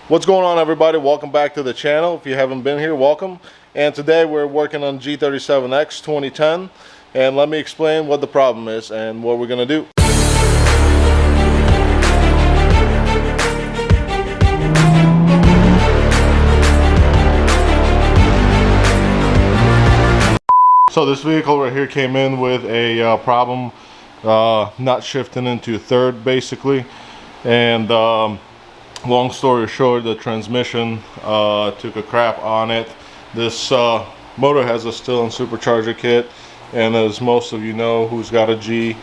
What's going on, everybody? Welcome back to the channel. If you haven't been here, welcome. And today we're working on G37X 2010, and let me explain what the problem is and what we're gonna do. So this vehicle right here came in with a problem, not shifting into third basically, and long story short, the transmission took a crap on it. This motor has a still-in supercharger kit, and as most of you know who's got a G,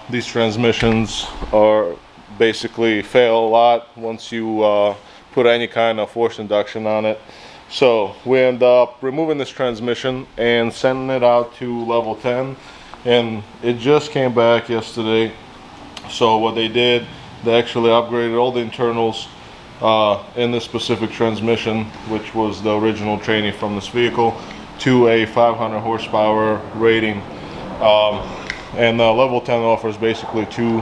these transmissions are basically fail a lot once you put any kind of forced induction on it. So we end up removing this transmission and sending it out to level 10, and it just came back yesterday. So what they did, they actually upgraded all the internals in this specific transmission, which was the original training from this vehicle, to a 500 horsepower rating. And level 10 offers basically two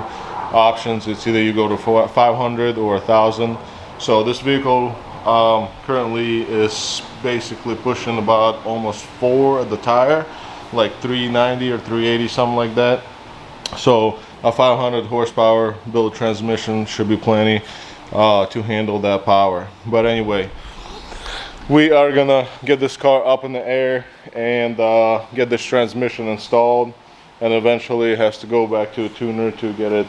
options. It's either you go to 500 or 1000. So this vehicle currently is basically pushing about almost 4 at the tire, like 390 or 380, something like that. So a 500 horsepower build transmission should be plenty to handle that power. But anyway, we are gonna get this car up in the air and get this transmission installed, and eventually it has to go back to a tuner to get it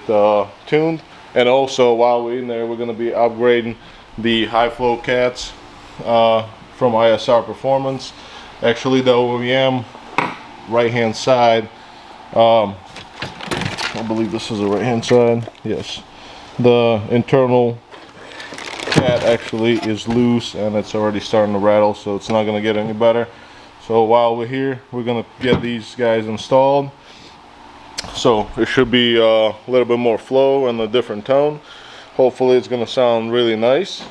tuned. And also, while we're in there, we're gonna be upgrading the high flow cats from ISR Performance. Actually, the OEM right hand side, I believe this is the right hand side, yes, the internal cat actually is loose and it's already starting to rattle, so it's not going to get any better. So while we're here, we're going to get these guys installed, so it should be a little bit more flow and a different tone. Hopefully it's going to sound really nice.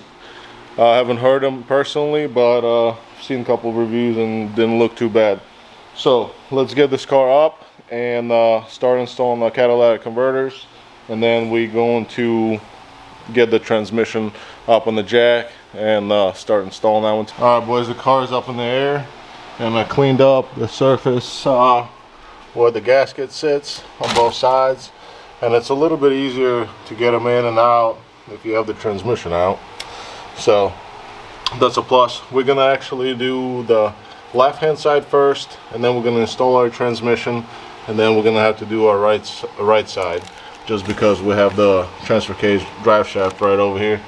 I haven't heard them personally, but I've seen a couple of reviews and didn't look too bad. So let's get this car up and start installing the catalytic converters, and then we're going to get the transmission up on the jack and start installing that one. All right, boys, the car is up in the air, and I cleaned up the surface where the gasket sits on both sides, and it's a little bit easier to get them in and out if you have the transmission out, so that's a plus. We're gonna actually do the left hand side first, and then we're going to install our transmission, and then we're going to have to do our right side, just because we have the transfer case drive shaft right over here,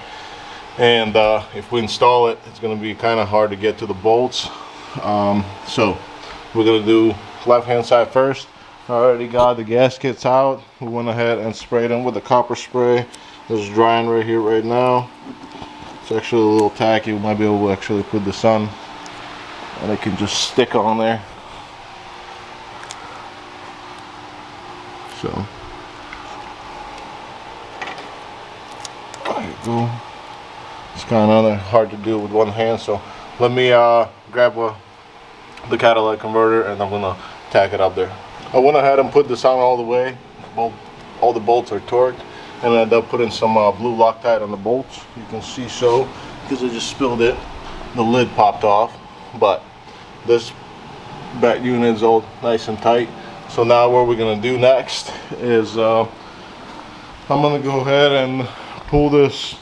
and if we install it, it's going to be kind of hard to get to the bolts. So we're going to do left hand side first. I already got the gaskets out. We went ahead and sprayed them with the copper spray. It's drying right here right now. It's actually a little tacky. We might be able to actually put this on and it can just stick on there. So there you go. It's kind of hard to do with one hand, so let me grab the catalytic converter and I'm gonna tack it up there. I went ahead and put this on all the way. All the bolts are torqued, and I ended up putting some blue Loctite on the bolts. You can see so, because I just spilled it, the lid popped off. But this back unit is all nice and tight. So now what we're going to do next is I'm going to go ahead and pull this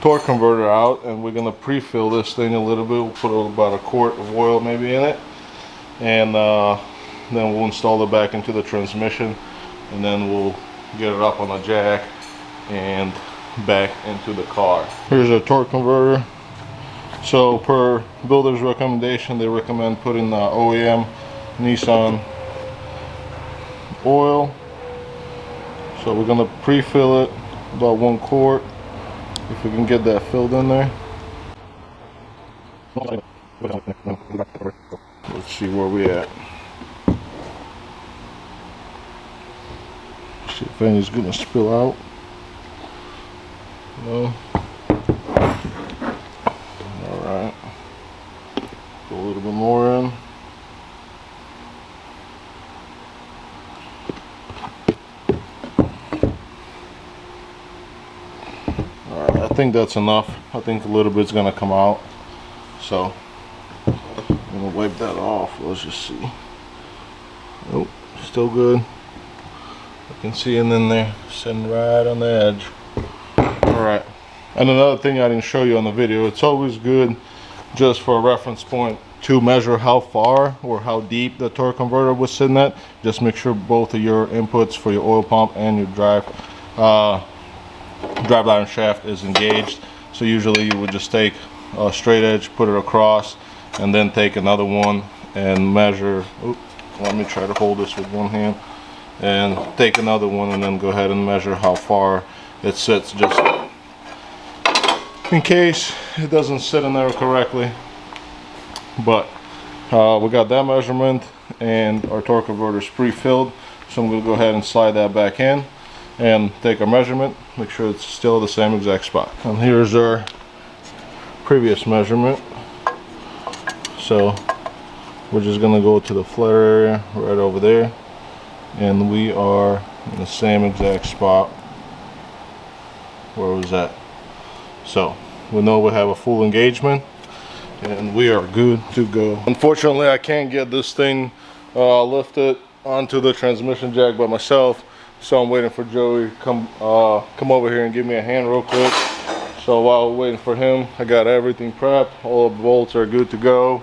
torque converter out, and we're going to pre-fill this thing a little bit. We'll put about a quart of oil maybe in it, and then we'll install it back into the transmission, and then we'll get it up on the jack and back into the car. Here's our torque converter. So per builder's recommendation, they recommend putting the OEM Nissan oil. So we're going to pre-fill it about 1 quart, if we can get that filled in there. Let's see where we at. See if anything's going to spill out. No. Alright. Put a little bit more in. think that's enough. I think a little bit's gonna come out. So I'm gonna wipe that off. Let's just see. Oh, still good. I can see it in there, sitting right on the edge. All right. And another thing I didn't show you on the video, it's always good just for a reference point to measure how far or how deep the torque converter was sitting at. Just make sure both of your inputs for your oil pump and your drive iron shaft is engaged. So usually you would just take a straight edge, put it across, and then take another one and measure. Oops, let me try to hold this with one hand, and take another one and then go ahead and measure how far it sits, just in case it doesn't sit in there correctly. But we got that measurement, and our torque converter is pre-filled, so I'm going to go ahead and slide that back in and take our measurement, make sure it's still the same exact spot. And here's our previous measurement. So we're just going to go to the flare area right over there, and we are in the same exact spot where it was at. So we know we have a full engagement and we are good to go. Unfortunately, I can't get this thing lifted onto the transmission jack by myself, so I'm waiting for Joey to come over here and give me a hand real quick. So while we're waiting for him, I got everything prepped. All the bolts are good to go,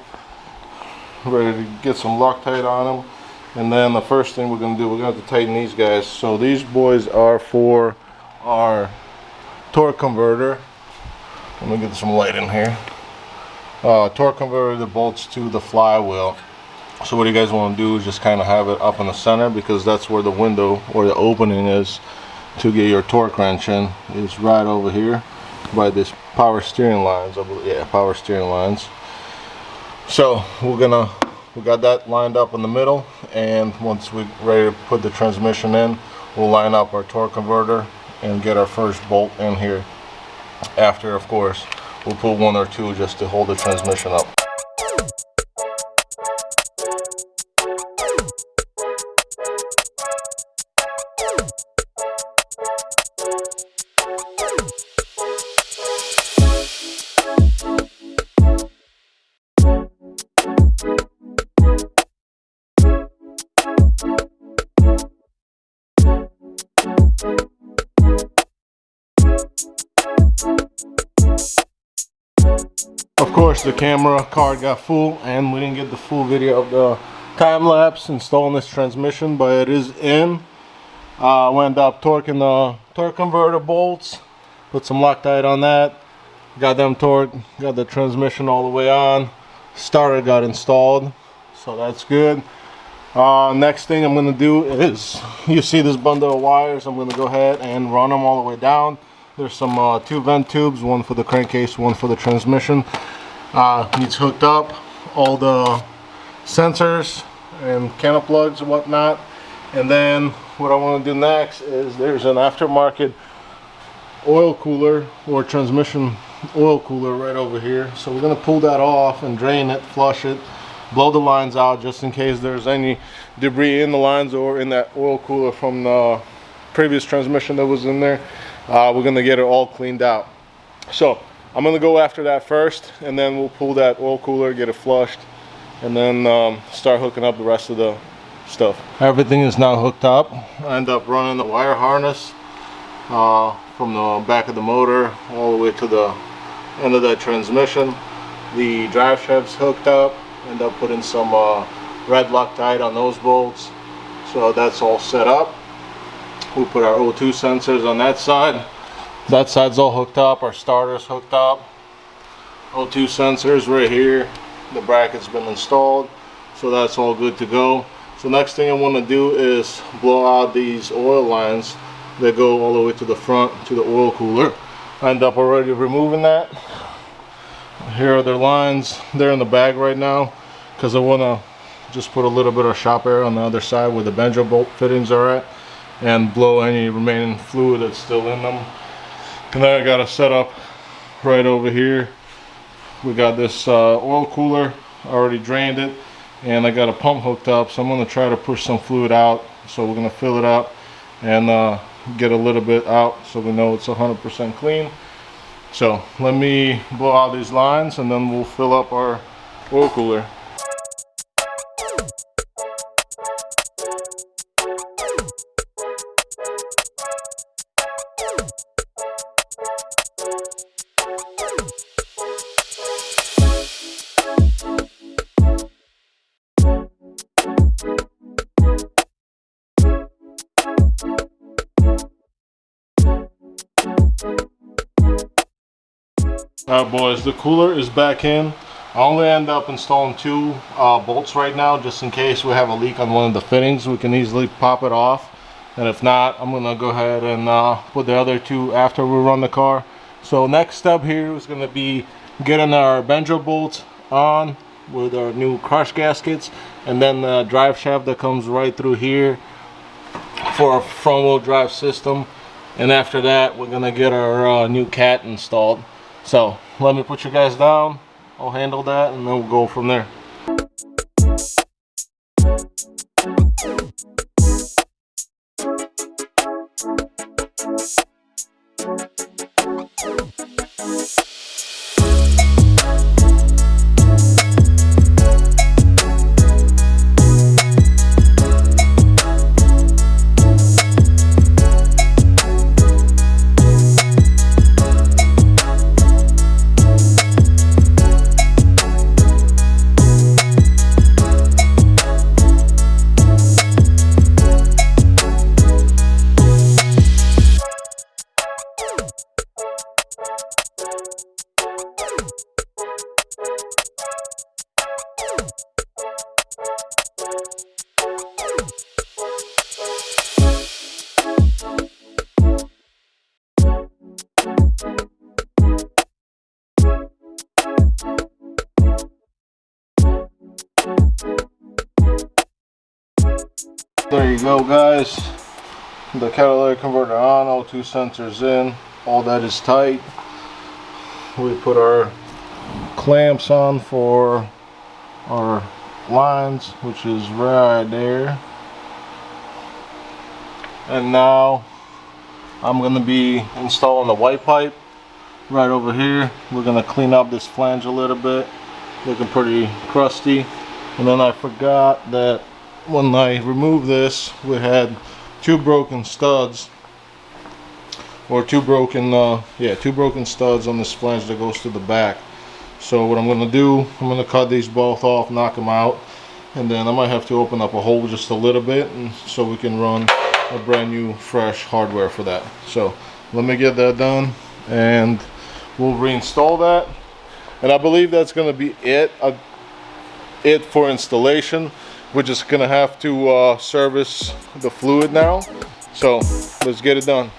ready to get some Loctite on them. And then the first thing we're going to do, we're going to have to tighten these guys. So these boys are for our torque converter. Let me get some light in here. Torque converter that bolts to the flywheel. So what you guys want to do is just kind of have it up in the center, because that's where the window or the opening is to get your torque wrench in. It's right over here by this power steering lines. Yeah, power steering lines. So we got that lined up in the middle, and once we're ready to put the transmission in, we'll line up our torque converter and get our first bolt in here. After, of course, we'll put one or two just to hold the transmission up. Of course, the camera card got full and we didn't get the full video of the time lapse installing this transmission, but it is in. We ended up torquing the torque converter bolts, put some Loctite on that, got them torqued, got the transmission all the way on, starter got installed, so that's good. Next thing I'm going to do is, you see this bundle of wires, I'm going to go ahead and run them all the way down. There's some two vent tubes, one for the crankcase, one for the transmission. Needs hooked up, all the sensors and candle plugs and whatnot. And then what I want to do next is, there's an aftermarket oil cooler or transmission oil cooler right over here. So we're going to pull that off and drain it, flush it, blow the lines out just in case there's any debris in the lines or in that oil cooler from the previous transmission that was in there. We're going to get it all cleaned out. So I'm going to go after that first, and then we'll pull that oil cooler, get it flushed, and then start hooking up the rest of the stuff. Everything is now hooked up. I end up running the wire harness from the back of the motor all the way to the end of that transmission. The drive shaft's hooked up. End up putting some red Loctite on those bolts, so that's all set up. We'll put our O2 sensors on that side. That side's all hooked up. Our starter's hooked up. O2 sensors right here. The bracket's been installed, so that's all good to go. So next thing I want to do is blow out these oil lines that go all the way to the front to the oil cooler. I end up already removing that. Here are their lines. They're in the bag right now because I want to just put a little bit of shop air on the other side where the banjo bolt fittings are at, and blow any remaining fluid that's still in them. And then I got a setup right over here. We got this oil cooler, I already drained it, and I got a pump hooked up, so I'm going to try to push some fluid out. So we're going to fill it up and get a little bit out so we know it's 100% clean. So let me blow out these lines and then we'll fill up our oil cooler. Alright boys, the cooler is back in. I only end up installing 2 bolts right now, just in case we have a leak on one of the fittings. We can easily pop it off, and if not, I'm gonna go ahead and put the other 2 after we run the car. So next step here is gonna be getting our banjo bolts on with our new crush gaskets, and then the drive shaft that comes right through here for our front wheel drive system. And after that, we're gonna get our new cat installed. So let me put you guys down, I'll handle that, and then we'll go from there. There you go guys, the catalytic converter on, all 2 sensors in, all that is tight. We put our clamps on for our lines, which is right there. And now I'm going to be installing the white pipe right over here. We're going to clean up this flange a little bit, looking pretty crusty. And then I forgot that when I removed this, we had 2 broken studs, or 2 broken studs on this flange that goes to the back. So what I'm going to do, I'm going to cut these both off, knock them out, and then I might have to open up a hole just a little bit, and so we can run a brand new fresh hardware for that. So let me get that done and we'll reinstall that. And I believe that's going to be it for installation. We're just gonna have to service the fluid now. So let's get it done.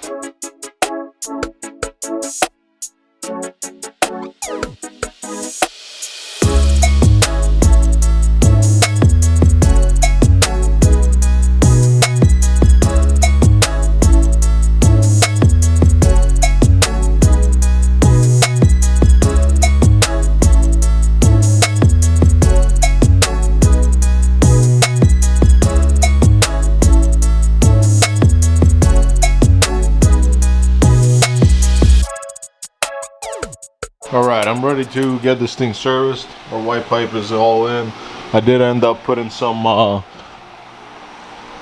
Alright, I'm ready to get this thing serviced. Our white pipe is all in. I did end up putting some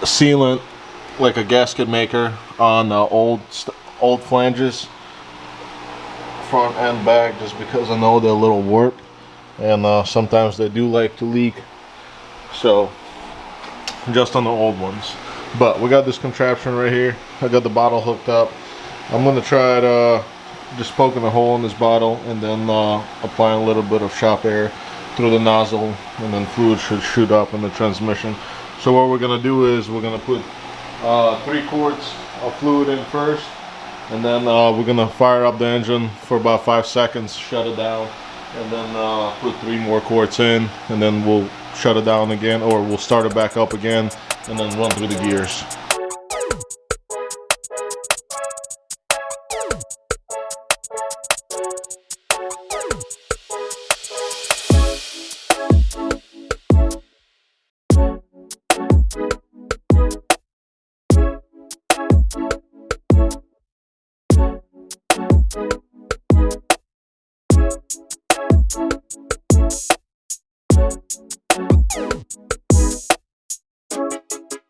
sealant, like a gasket maker, on old flanges, front and back, just because I know they're a little warped, and sometimes they do like to leak. So just on the old ones. But we got this contraption right here. I got the bottle hooked up. I'm gonna try to just poking a hole in this bottle and then applying a little bit of shop air through the nozzle, and then fluid should shoot up in the transmission. So what we're gonna do is we're gonna put 3 quarts of fluid in first, and then we're gonna fire up the engine for about 5 seconds, shut it down, and then put 3 more quarts in, and then we'll shut it down again, or we'll start it back up again and then run through the gears.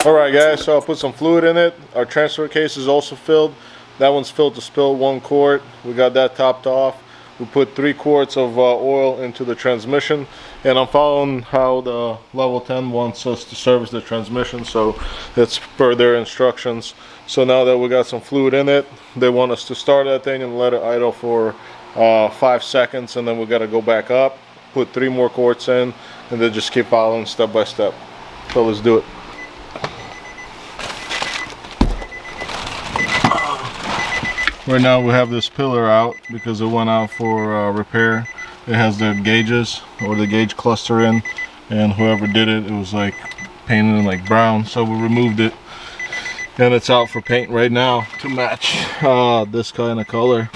Alright guys, so I'll put some fluid in it. Our transfer case is also filled. That one's filled to spill 1 quart. We got that topped off. We put 3 quarts of oil into the transmission, and I'm following how the level 10 wants us to service the transmission, so it's per their instructions. So now that we got some fluid in it, they want us to start that thing and let it idle for 5 seconds, and then we got to go back up, put 3 more quarts in, and then just keep following step by step. So let's do it. Right now we have this pillar out because it went out for repair. It has the gauges or the gauge cluster in, and whoever did it, it was like painted in like brown, so we removed it and it's out for paint right now to match this kind of color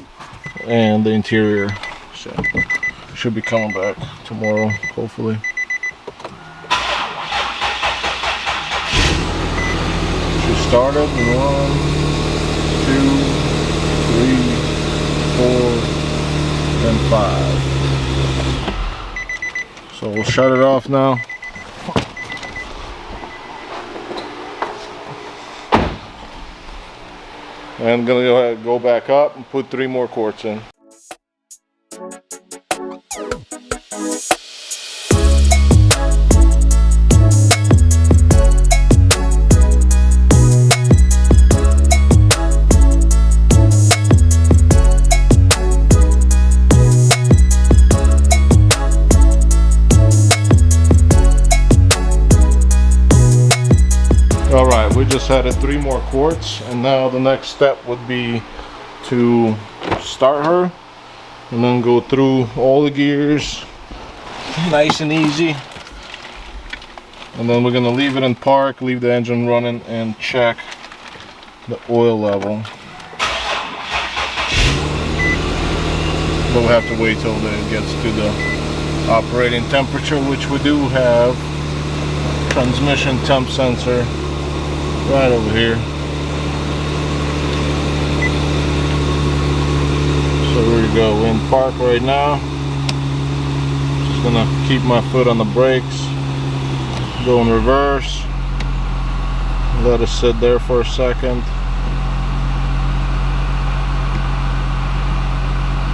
and the interior. So it should be coming back tomorrow, hopefully. She started 1, 2, 3, 4, and 5. So we'll shut it off now. And I'm gonna go ahead and go back up and put 3 more quarts in. Alright, we just added 3 more quarts, and now the next step would be to start her and then go through all the gears nice and easy, and then we're going to leave it in park, leave the engine running, and check the oil level. But we have to wait till it gets to the operating temperature, which we do have. Transmission temp sensor right over here. So here we go, we're in park right now. Just gonna keep my foot on the brakes, go in reverse, let it sit there for a second,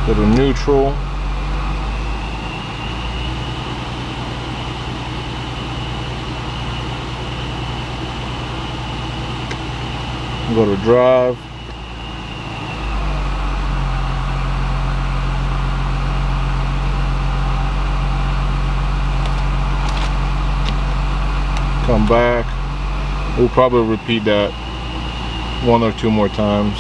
go to neutral, go to drive, come back. We'll probably repeat that 1 or 2 more times.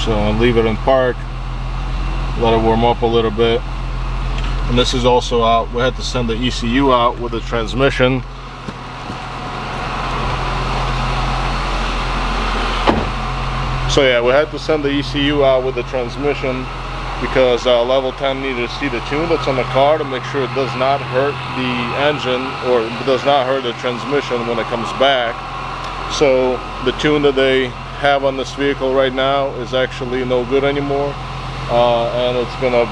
So I'll leave it in park, let it warm up a little bit. And this is also out. We had to send the ECU out with the transmission. So yeah, we had to send the ECU out with the transmission because level 10 needed to see the tune that's on the car to make sure it does not hurt the engine or does not hurt the transmission when it comes back. So the tune that they have on this vehicle right now is actually no good anymore, and it's gonna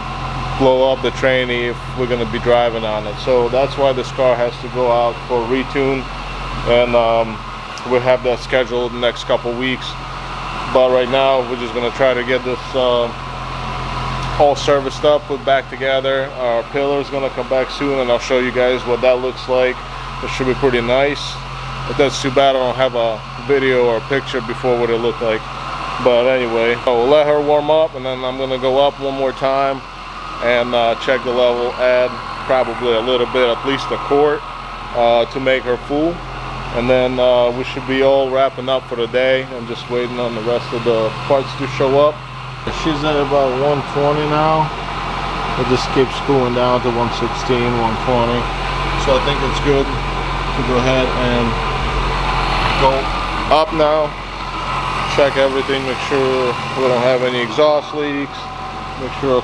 blow up the tranny if we're gonna be driving on it. So that's why this car has to go out for retune, and we'll have that scheduled the next couple weeks. But right now we're just gonna try to get this all serviced up, put back together. Our pillar is gonna come back soon, and I'll show you guys what that looks like. It should be pretty nice. But that's too bad I don't have a video or a picture before what it looked like. But anyway, we'll let her warm up, and then I'm gonna go up 1 more time and check the level, add probably a little bit, at least a quart, to make her full. And then we should be all wrapping up for the day. I'm just waiting on the rest of the parts to show up. She's at about 120 now. It just keeps cooling down to 116, 120. So I think it's good to go ahead and go up now, check everything, make sure we don't have any exhaust leaks, make sure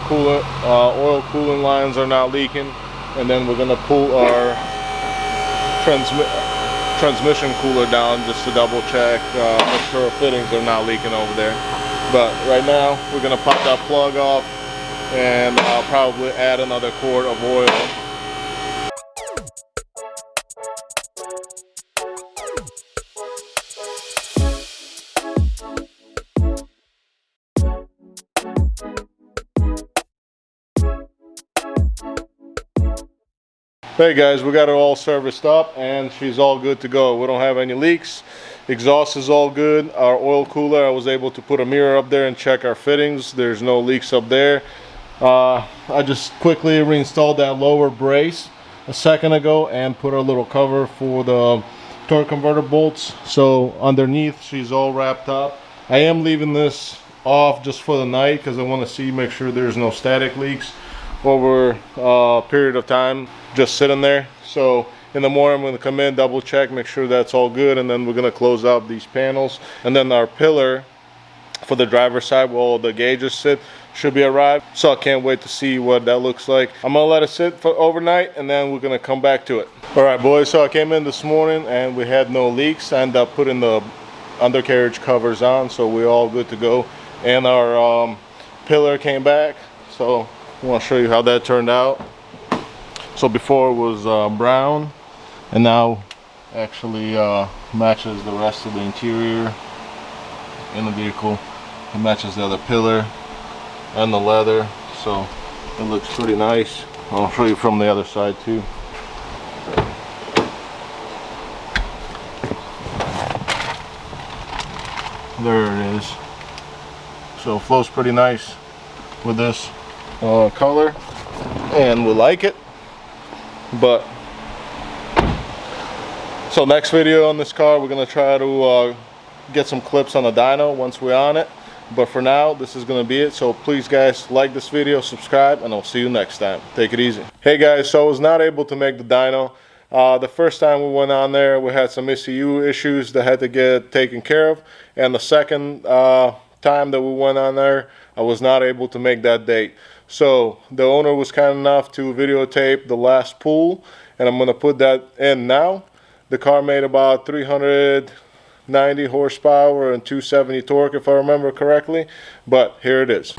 our oil cooling lines are not leaking, and then we're gonna pull our transmission cooler down just to double check, make sure fittings are not leaking over there. But right now we're gonna pop that plug off and I'll probably add another quart of oil. Hey guys, we got it all serviced up and she's all good to go. We don't have any leaks. Exhaust is all good. Our oil cooler, I was able to put a mirror up there and check our fittings. There's no leaks up there. I just quickly reinstalled that lower brace a second ago and put a little cover for the torque converter bolts. So underneath she's all wrapped up. I am leaving this off just for the night because I want to make sure there's no static leaks over a period of time just sitting there. So in the morning I'm going to come in, double check, make sure that's all good, and then we're going to close out these panels. And then our pillar for the driver's side where all the gauges sit should be arrived. So I can't wait to see what that looks like. I'm going to let it sit for overnight and then we're going to come back to it. Alright boys, so I came in this morning and we had no leaks. I ended up putting the undercarriage covers on, so we're all good to go. And our pillar came back, so I want to show you how that turned out. So before it was brown, and now actually matches the rest of the interior in the vehicle. It matches the other pillar and the leather, so it looks pretty nice. I'll show you from the other side too. There it is. So it flows pretty nice with this color, and we like it. But so next video on this car, we're gonna try to get some clips on the dyno once we're on it. But for now, this is gonna be it. So please guys, like this video, subscribe, and I'll see you next time. Take it easy. Hey guys, so I was not able to make the dyno. The first time we went on there, we had some ECU issues that had to get taken care of, and the second time that we went on there, I was not able to make that date. So the owner was kind enough to videotape the last pull, and I'm going to put that in now. The car made about 390 horsepower and 270 torque if I remember correctly, but here it is.